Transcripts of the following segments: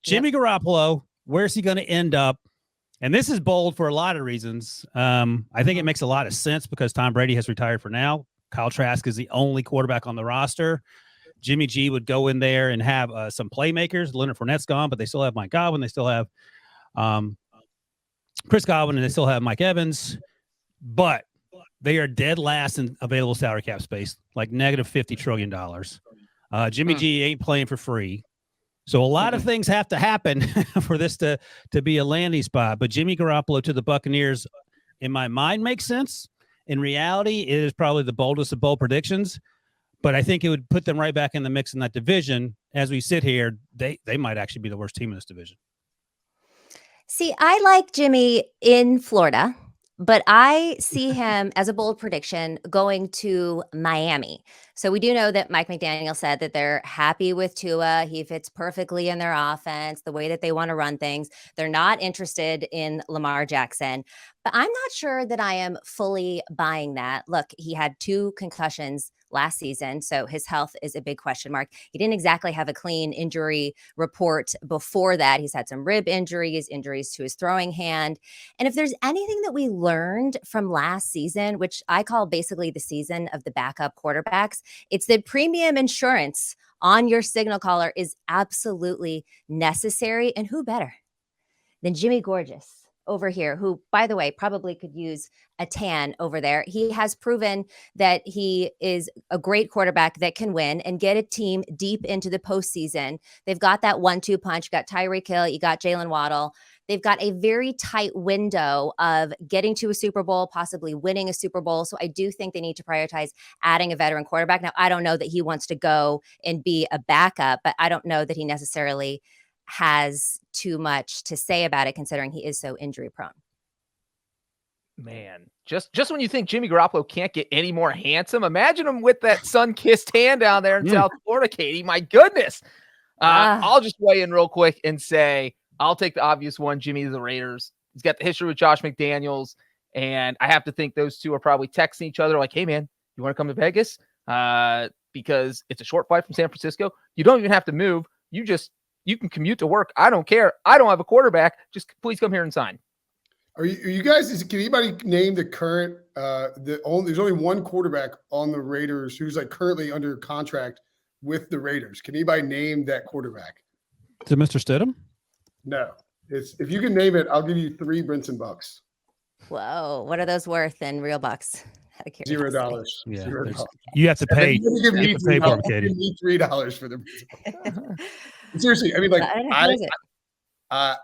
Jimmy Garoppolo, where's he going to end up? And this is bold for a lot of reasons. I think it makes a lot of sense because Tom Brady has retired for now. Kyle Trask is the only quarterback on the roster. Jimmy G would go in there and have some playmakers. Leonard Fournette's gone, but they still have Mike Godwin. They still have Chris Godwin, and they still have Mike Evans. But they are dead last in available salary cap space, like negative $50 trillion. Jimmy G ain't playing for free. So a lot of things have to happen for this to be a landing spot. But Jimmy Garoppolo to the Buccaneers, in my mind, makes sense. In reality, it is probably the boldest of bold predictions. But I think it would put them right back in the mix in that division. As we sit here, they might actually be the worst team in this division. See, I like Jimmy in Florida, but I see him as a bold prediction going to Miami. So we do know that Mike McDaniel said that they're happy with Tua. He fits perfectly in their offense, the way that they want to run things. They're not interested in Lamar Jackson. But I'm not sure that I am fully buying that. Look, he had 2 concussions last season, so his health is a big question mark. He didn't exactly have a clean injury report before that. He's had some rib injuries to his throwing hand. And if there's anything that we learned from last season, which I call basically the season of the backup quarterbacks, it's that premium insurance on your signal caller is absolutely necessary. And who better than Jimmy Gorgeous over here, who, by the way, probably could use a tan over there. He has proven that he is a great quarterback that can win and get a team deep into the postseason. They've got that 1-2 punch. You got Tyreek Hill, you got Jalen Waddle. They've got a very tight window of getting to a Super Bowl, possibly winning a Super Bowl. So I do think they need to prioritize adding a veteran quarterback. Now, I don't know that he wants to go and be a backup, but I don't know that he necessarily has too much to say about it, considering he is so injury prone. Man, just when you think Jimmy Garoppolo can't get any more handsome, imagine him with that sun-kissed hand down there in South Florida, Katie. My goodness. I'll just weigh in real quick and say I'll take the obvious one, Jimmy to the Raiders. He's got the history with Josh McDaniels, and I have to think those two are probably texting each other like, hey, man, you want to come to Vegas? Because it's a short flight from San Francisco. You don't even have to move. You can commute to work. I don't care. I don't have a quarterback. Just please come here and sign. Are you guys? Can anybody name the current? There's only one quarterback on the Raiders who's like currently under contract with the Raiders. Can anybody name that quarterback? Is it Mr. Stidham? No. If you can name it, I'll give you 3 Brinson bucks. Whoa, what are those worth in real bucks? $0. Yeah, $0. You have to pay. Give me $3 for them. Seriously, I mean, like I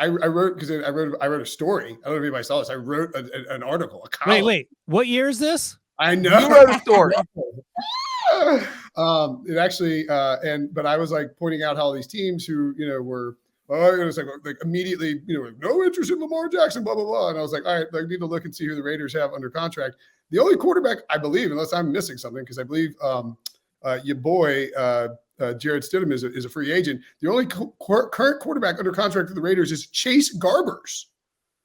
wrote because I wrote a story. I don't know if anybody saw this. I wrote an article. A column. Wait, what year is this? I know. You wrote a story. It actually, but I was like pointing out how these teams who were. It was like immediately, no interest in Lamar Jackson, blah, blah, blah. And I was like, all right, I need to look and see who the Raiders have under contract. The only quarterback, I believe, unless I'm missing something, because I believe your boy, Jared Stidham is a free agent. The only current quarterback under contract for the Raiders is Chase Garbers,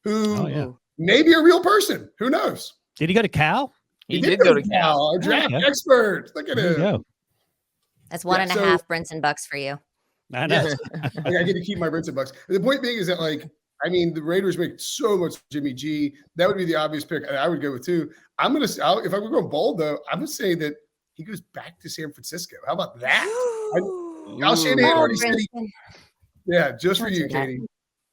who may be a real person. Who knows? Did he go to Cal? He did go to Cal. Our draft expert. Look at him. That's 1.5 Brinson bucks for you. I know. I get to keep my Brinson bucks. The point being is that, the Raiders make so much Jimmy G. That would be the obvious pick. I would go with 2. If I'm going bold, though, I'm going to say that he goes back to San Francisco. How about that? Kyle Shanahan already said just for you, Katie.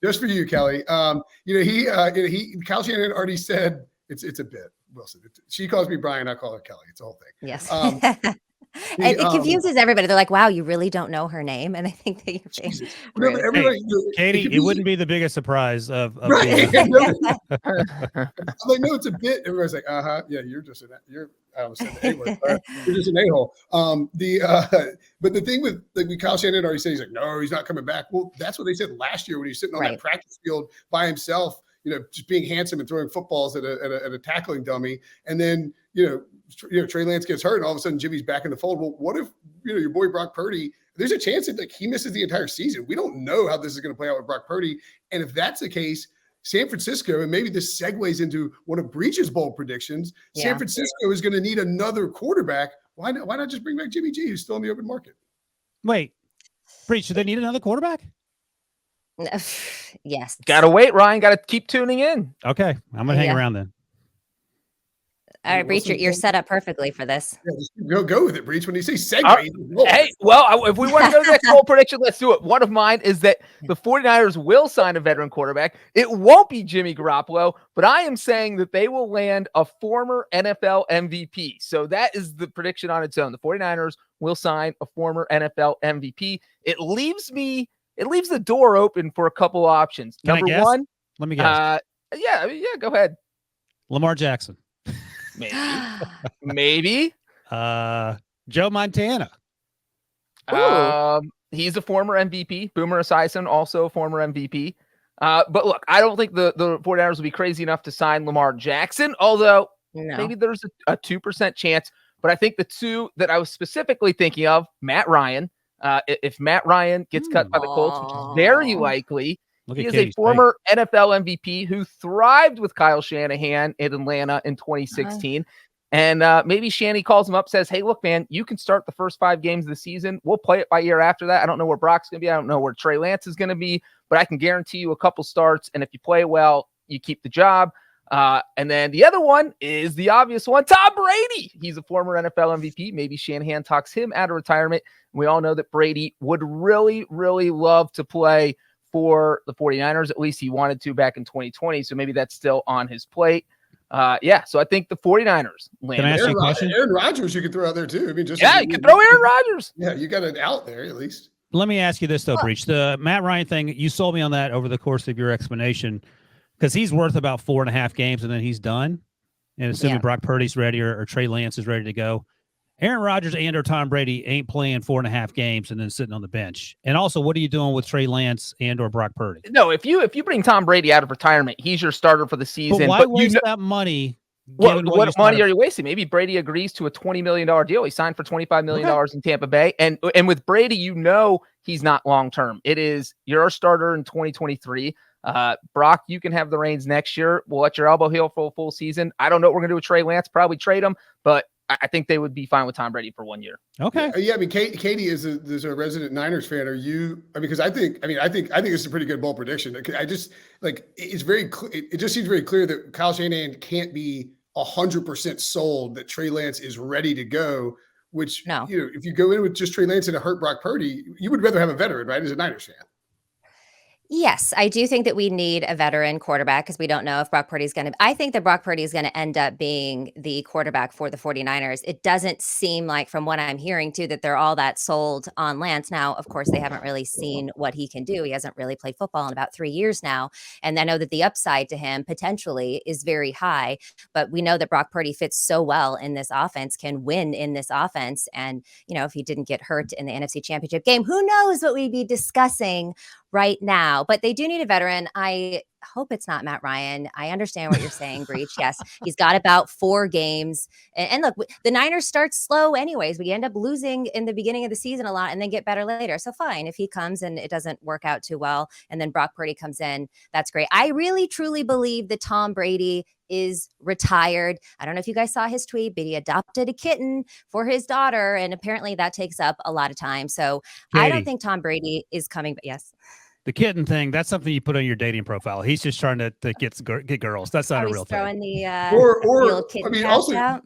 Just for you, Kelly. Kyle Shanahan already said it's a bit. Wilson. She calls me Brian. I call her Kelly. It's a whole thing. Yes. And it confuses everybody. They're like, wow, you really don't know her name. And I think that you're saying, Katie, it wouldn't be the biggest surprise of right. I'm like, no, it's a bit. Everybody's like, yeah, you're just I almost said the A-word, but you're just an a-hole. But the thing with Kyle Shanahan already said, he's like, no, he's not coming back. Well, that's what they said last year when he was sitting on that practice field by himself, just being handsome and throwing footballs at a tackling dummy. And then, Trey Lance gets hurt and all of a sudden Jimmy's back in the fold. Well, what if, your boy Brock Purdy, there's a chance that he misses the entire season. We don't know how this is going to play out with Brock Purdy. And if that's the case, San Francisco, and maybe this segues into one of Breech's bold predictions, San Francisco is going to need another quarterback. Why not just bring back Jimmy G, who's still in the open market? Wait, Breech, do they need another quarterback? Yes. Gotta wait, Ryan. Gotta keep tuning in. Okay, I'm gonna hang Yeah. around then. All right, Breach, you're set up perfectly for this. Yeah, just go with it, Breach. When you say segue, Hey, well, if we want to go to the next bold prediction, let's do it. One of mine is that the 49ers will sign a veteran quarterback. It won't be Jimmy Garoppolo, but I am saying that they will land a former NFL MVP. So that is the prediction on its own. The 49ers will sign a former NFL MVP. It leaves the door open for a couple options. Can I Number guess? one, Let me guess. yeah, go ahead. Lamar Jackson. Maybe. Joe Montana. He's a former MVP. Boomer Esiason, also a former MVP. But look, I don't think the 49ers will be crazy enough to sign Lamar Jackson, although maybe there's a 2% chance. But I think the two that I was specifically thinking of, Matt Ryan. If Matt Ryan gets cut by the Colts, which is very likely, he is a former NFL MVP who thrived with Kyle Shanahan in Atlanta in 2016. And maybe Shanny calls him up, says, hey, look, man, you can start the first 5 games of the season. We'll play it by ear after that. I don't know where Brock's going to be. I don't know where Trey Lance is going to be, but I can guarantee you a couple starts. And if you play well, you keep the job. And then the other one is the obvious one, Tom Brady. He's a former NFL MVP. Maybe Shanahan talks him out of retirement. We all know that Brady would really, really love to play for the 49ers. At least he wanted to back in 2020. So maybe that's still on his plate. So I think the 49ers land. Can I ask you a question? Aaron Rodgers you could throw out there too. I mean, you could throw Aaron Rodgers. Yeah, you got it out there at least. Let me ask you this though, Breech. The Matt Ryan thing, you sold me on that over the course of your explanation, because he's worth about 4.5 games and then he's done. And assuming Brock Purdy's ready or Trey Lance is ready to go, Aaron Rodgers and or Tom Brady ain't playing 4.5 games and then sitting on the bench. And also, what are you doing with Trey Lance and or Brock Purdy? No, if you bring Tom Brady out of retirement, he's your starter for the season. But why waste that money? What money are you wasting? Maybe Brady agrees to a $20 million deal. He signed for $25 million in Tampa Bay. And with Brady, he's not long-term. It is you're a starter in 2023. Brock, you can have the reins next year. We'll let your elbow heal for a full season. I don't know what we're going to do with Trey Lance. Probably trade him, but I think they would be fine with Tom Brady for 1 year. Okay. Yeah. I mean, Katie is a resident Niners fan. Are you? I mean, because I think it's a pretty good bold prediction. I just it's very. It just seems very clear that Kyle Shanahan can't be 100% sold that Trey Lance is ready to go. Which if you go in with just Trey Lance and a hurt Brock Purdy, you would rather have a veteran, right? As a Niners fan. Yes, I do think that we need a veteran quarterback because we don't know if Brock Purdy is going to. I think that Brock Purdy is going to end up being the quarterback for the 49ers. It doesn't seem like, from what I'm hearing, too, that they're all that sold on Lance. Now, of course, they haven't really seen what he can do. He hasn't really played football in about 3 years now. And I know that the upside to him potentially is very high. But we know that Brock Purdy fits so well in this offense, can win in this offense. And, if he didn't get hurt in the NFC Championship game, who knows what we'd be discussing right now. But they do need a veteran. I hope it's not Matt Ryan. I understand what you're saying, Breech. Yes, he's got about 4 games. And look, the Niners start slow anyways. We end up losing in the beginning of the season a lot and then get better later. So fine, if he comes and it doesn't work out too well and then Brock Purdy comes in, that's great. I really, truly believe that Tom Brady is retired. I don't know if you guys saw his tweet, but he adopted a kitten for his daughter. And apparently that takes up a lot of time. So Katie, I don't think Tom Brady is coming, but yes. The kitten thing, that's something you put on your dating profile. He's just trying to get girls. That's not a real thing. Also, out.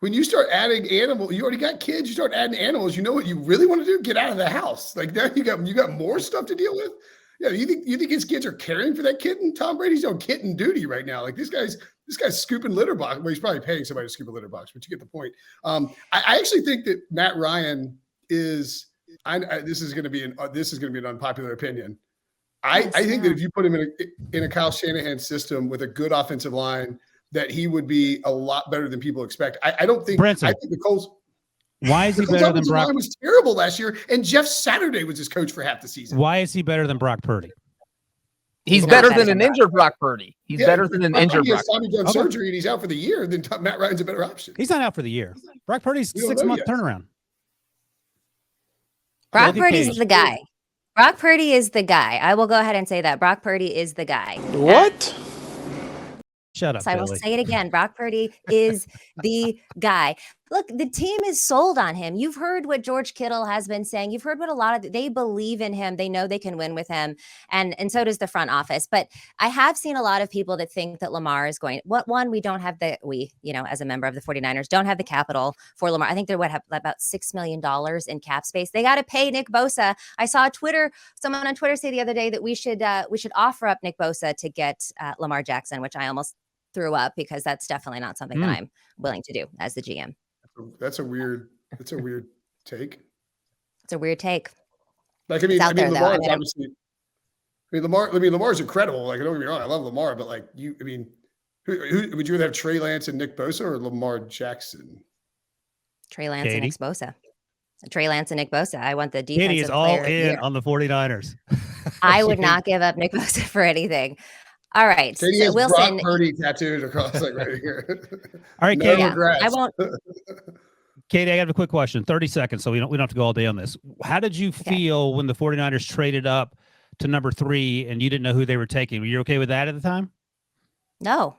When you start adding animals, you already got kids, you start adding animals, you know what you really want to do? Get out of the house. Like now you got more stuff to deal with. Yeah, you think his kids are caring for that kitten? Tom Brady's on kitten duty right now. Like this guy's scooping litter box. Well, he's probably paying somebody to scoop a litter box, but you get the point. I actually think that Matt Ryan is. This is going to be an unpopular opinion. I think that if you put him in a Kyle Shanahan system with a good offensive line, that he would be a lot better than people expect. I don't think. Brinson. I think the Colts. Why is he better than Brock? Line was terrible last year, and Jeff Saturday was his coach for half the season. Why is he better than Brock Purdy? He's better than an injured Brock Purdy. He's better than an injured Brock Purdy. He has done surgery and he's out for the year. Then Matt Ryan's a better option. He's not out for the year. Brock Purdy's 6-month turnaround. Brock Purdy's the guy. Brock Purdy is the guy. I will go ahead and say that. Brock Purdy is the guy. What? Shut up, so I will say it again. Brock Purdy is the guy. Look, the team is sold on him. You've heard what George Kittle has been saying. You've heard what a lot of they believe in him. They know they can win with him, and so does the front office. But I have seen a lot of people that think that Lamar is going. We don't have as a member of the 49ers, don't have the capital for Lamar. I think they're have about $6 million in cap space. They got to pay Nick Bosa. I saw someone on Twitter say the other day that we should offer up Nick Bosa to get Lamar Jackson, which I almost threw up because that's definitely not something that I'm willing to do as the GM. That's a weird take. It's a weird take. Like, Lamar is obviously. Lamar's incredible. Like, don't get me wrong, I love Lamar, but like who would you rather have, Trey Lance and Nick Bosa or Lamar Jackson? Trey Lance and Nick Bosa. Trey Lance and Nick Bosa. I want the defensive Katie is all in on the 49ers. I would not give up Nick Bosa for anything. All right. Katie has Wilson. Brock Purdy tattooed across like right here. All right, Katie. I won't. Katie, I have a quick question. 30 seconds, so we don't have to go all day on this. How did you feel when the 49ers traded up to number 3 and you didn't know who they were taking? Were you okay with that at the time? No.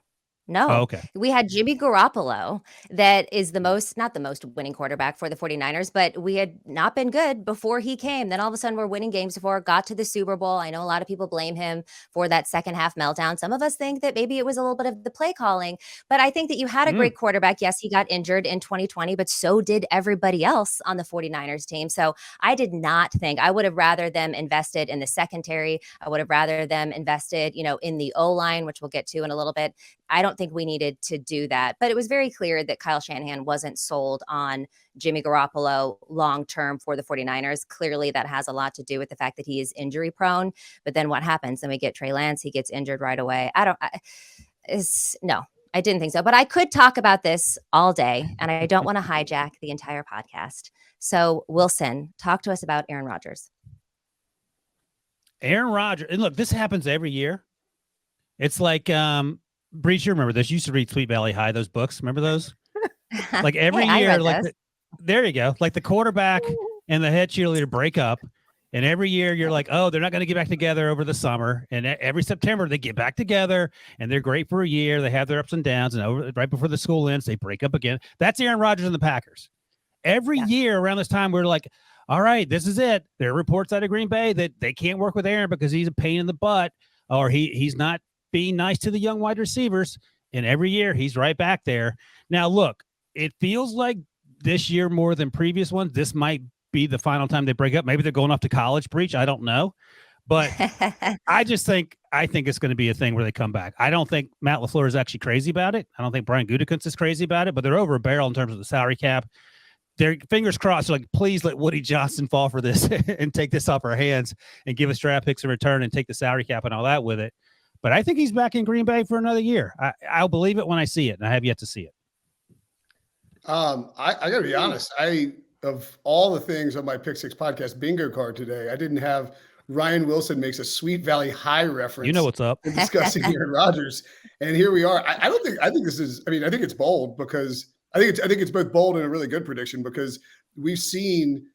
Oh, okay. We had Jimmy Garoppolo, that is not the most winning quarterback for the 49ers, but we had not been good before he came. Then all of a sudden we're winning games got to the Super Bowl. I know a lot of people blame him for that second half meltdown. Some of us think that maybe it was a little bit of the play calling, but I think that you had a great quarterback. Yes, he got injured in 2020, but so did everybody else on the 49ers team. So I did not think I would have rather them invested in the secondary. I would have rather them invested, in the O-line, which we'll get to in a little bit. I don't think we needed to do that, but it was very clear that Kyle Shanahan wasn't sold on Jimmy Garoppolo long-term for the 49ers. Clearly that has a lot to do with the fact that he is injury prone, but then what happens? Then we get Trey Lance. He gets injured right away. No, I didn't think so, but I could talk about this all day and I don't want to hijack the entire podcast. So Wilson, talk to us about Aaron Rodgers. Aaron Rodgers. And look, this happens every year. It's like, Breech, you remember this? You used to read Sweet Valley High, those books. Remember those? Like every year, there you go. Like the quarterback and the head cheerleader break up. And every year you're like, oh, they're not going to get back together over the summer. And every September they get back together and they're great for a year. They have their ups and downs. And right before the school ends, they break up again. That's Aaron Rodgers and the Packers. Every year around this time, we're like, all right, this is it. There are reports out of Green Bay that they can't work with Aaron because he's a pain in the butt or he's not being nice to the young wide receivers, and every year he's right back there. Now, look, it feels like this year more than previous ones. This might be the final time they break up. Maybe they're going off to college, Breech. I don't know, but I think it's going to be a thing where they come back. I don't think Matt LaFleur is actually crazy about it. I don't think Brian Gutekunst is crazy about it, but they're over a barrel in terms of the salary cap. Their fingers crossed, like, please let Woody Johnson fall for this and take this off our hands and give us draft picks in return and take the salary cap and all that with it. But I think he's back in Green Bay for another year. I'll believe it when I see it, and I have yet to see it. I got to be honest. Of all the things on my Pick Six podcast bingo card today, I didn't have Ryan Wilson makes a Sweet Valley High reference. You know what's up. Discussing Aaron Rodgers, and here we are. I think this is. I mean, I think it's bold because I think it's both bold and a really good prediction because we've seen,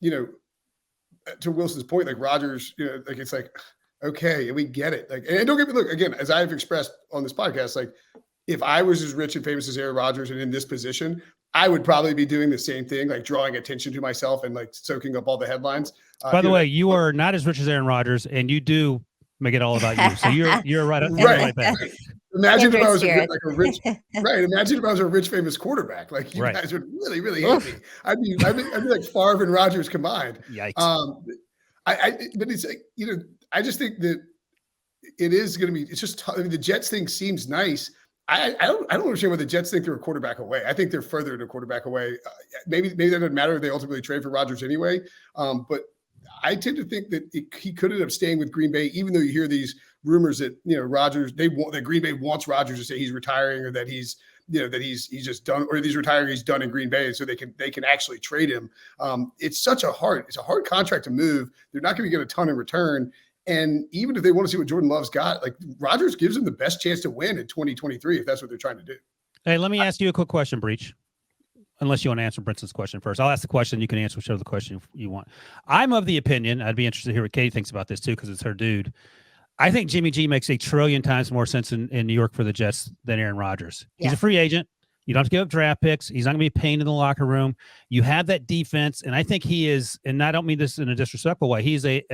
to Wilson's point, like Rodgers, like it's like. Okay, we get it. Like, and don't get me look again, as I've expressed on this podcast, like if I was as rich and famous as Aaron Rodgers and in this position, I would probably be doing the same thing, like drawing attention to myself and like soaking up all the headlines. By the way, you are not as rich as Aaron Rodgers, and you do make it all about you. So you're right back. Imagine if I was Imagine if I was a rich, famous quarterback. Like you guys would really, really hate me. I'd be like Favre and Rodgers combined. Yikes. But it's like, I just think that it is going to be. It's just. I mean, the Jets thing seems nice. I don't understand why the Jets think they're a quarterback away. I think they're further than a quarterback away. Maybe that doesn't matter if they ultimately trade for Rodgers anyway. But I tend to think that he could end up staying with Green Bay, even though you hear these rumors that Rodgers that Green Bay wants Rodgers to say he's retiring or that he's that he's just done or he's retiring, he's done in Green Bay, and so they can actually trade him. It's a hard contract to move. They're not going to get a ton in return. And even if they want to see what Jordan Love's got, like Rodgers gives them the best chance to win in 2023 if that's what they're trying to do. Hey, let me ask you a quick question, Breech. Unless you want to answer Brinson's question first. I'll ask the question. You can answer whichever the question you want. I'm of the opinion, I'd be interested to hear what Katie thinks about this too, because it's her dude. I think Jimmy G makes 1 trillion times more sense in New York for the Jets than Aaron Rodgers. He's a free agent. You don't have to give up draft picks. He's not going to be a pain in the locker room. You have that defense, and I think he is, and I don't mean this in a disrespectful way, he's a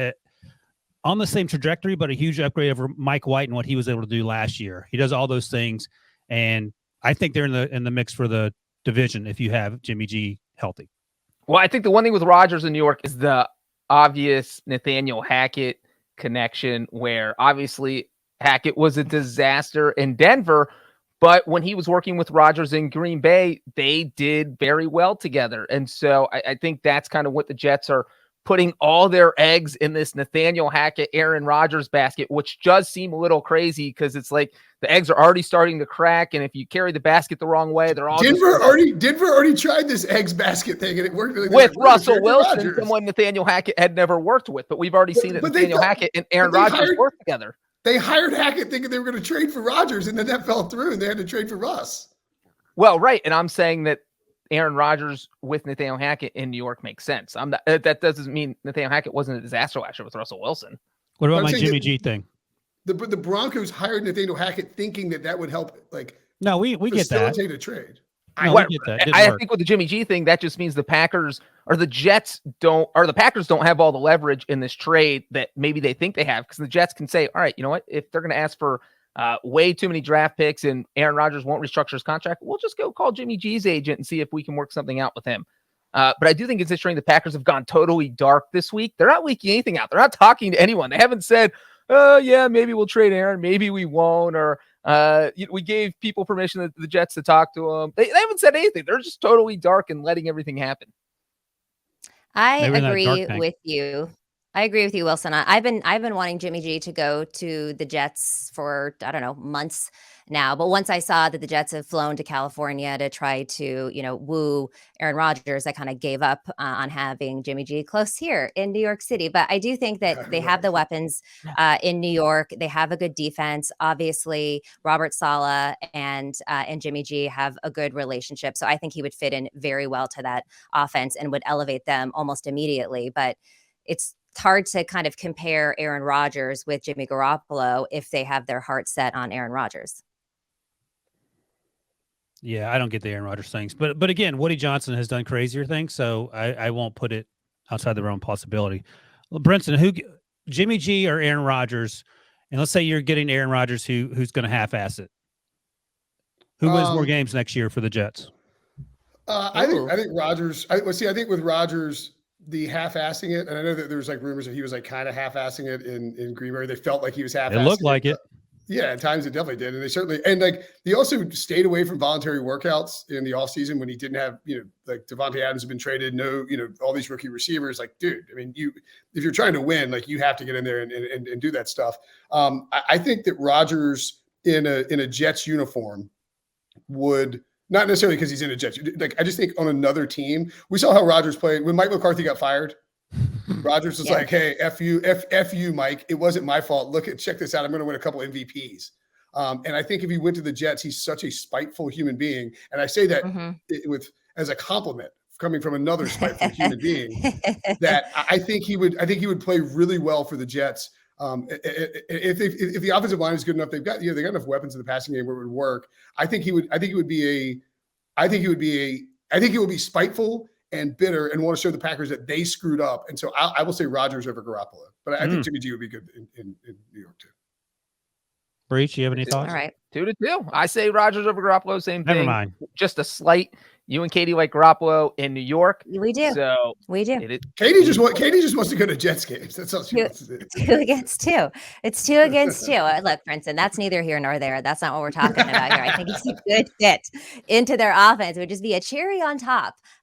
on the same trajectory, but a huge upgrade over Mike White and what he was able to do last year. He does all those things, and I think they're in the mix for the division if you have Jimmy G healthy. Well, I think the one thing with Rodgers in New York is the obvious Nathaniel Hackett connection, where obviously Hackett was a disaster in Denver, but when he was working with Rodgers in Green Bay, they did very well together. And so I think that's kind of what the Jets are putting all their eggs in this Nathaniel Hackett, Aaron Rodgers basket, which does seem a little crazy because it's like the eggs are already starting to crack. And if you carry the basket the wrong way, they're all Denver already tried this eggs basket thing and it worked really with Russell Wilson, someone Nathaniel Hackett had never worked with. But we've already seen that Nathaniel Hackett and Aaron Rodgers work together. They hired Hackett thinking they were going to trade for Rodgers, and then that fell through and they had to trade for Russ. Well, right. And I'm saying that Aaron Rodgers with Nathaniel Hackett in New York makes sense. That doesn't mean Nathaniel Hackett wasn't a disaster last year with Russell Wilson. What about my Jimmy G thing? The Broncos hired Nathaniel Hackett thinking that would help, like, no, we get that. Facilitate a trade. We get that. I think with the Jimmy G thing, that just means the Packers or the Jets don't, or the Packers don't have all the leverage in this trade that maybe they think they have, because the Jets can say, all right, you know what, if they're going to ask for way too many draft picks and Aaron Rodgers won't restructure his contract, we'll just go call Jimmy G's agent and see if we can work something out with him. But I do think it's interesting the Packers have gone totally dark this week. They're not leaking anything out. They're not talking to anyone. They haven't said, oh, yeah, maybe we'll trade Aaron, maybe we won't, or we gave people permission to the Jets to talk to him. They haven't said anything. They're just totally dark and letting everything happen. I agree with you. I agree with you, Wilson. I've been wanting Jimmy G to go to the Jets for, I don't know, months now. But once I saw that the Jets have flown to California to try to, woo Aaron Rodgers, I kind of gave up on having Jimmy G close here in New York City. But I do think that they have the weapons in New York. They have a good defense. Obviously, Robert Saleh and Jimmy G have a good relationship. So I think he would fit in very well to that offense and would elevate them almost immediately. But it's hard to kind of compare Aaron Rodgers with Jimmy Garoppolo if they have their heart set on Aaron Rodgers. Yeah, I don't get the Aaron Rodgers things. But again, Woody Johnson has done crazier things, so I won't put it outside the realm of possibility. Brinson, Jimmy G or Aaron Rodgers, and let's say you're getting Aaron Rodgers who's going to half-ass it. Who wins more games next year for the Jets? I think Rodgers. I think with Rodgers, the half-assing it, and I know that there was like rumors that he was like kind of half-assing it in Green Bay. They felt like he was half-assing it. It looked like it. Yeah, at times it definitely did. And they certainly, and like he also stayed away from voluntary workouts in the offseason when he didn't have, like Devontae Adams had been traded, no, all these rookie receivers. Like, dude, I mean, if you're trying to win, like you have to get in there and do that stuff. I think that Rodgers in a Jets uniform would, not necessarily because he's in a Jets, like I just think on another team, we saw how Rodgers played when Mike McCarthy got fired. Rodgers was like, hey, F you, Mike. It wasn't my fault. Check this out. I'm going to win a couple MVPs. And I think if he went to the Jets, he's such a spiteful human being. And I say that as a compliment coming from another spiteful human being, that I think he would play really well for the Jets. If the offensive line is good enough, they got enough weapons in the passing game where it would work. I think he would be spiteful and bitter and want to show the Packers that they screwed up. And so I will say Rodgers over Garoppolo, but I think Jimmy G would be good in New York too. Breech, you have any thoughts? All right. 2-2. I say Rodgers over Garoppolo, same thing. Never mind. Just a slight. You and Katie like Garoppolo in New York. We do. So we do. Katie just wants to go to Jets games. That's all she wants to do. 2 against 2. It's 2 against 2. Look, Brinson, that's neither here nor there. That's not what we're talking about here. I think he's a good fit into their offense. It would just be a cherry on top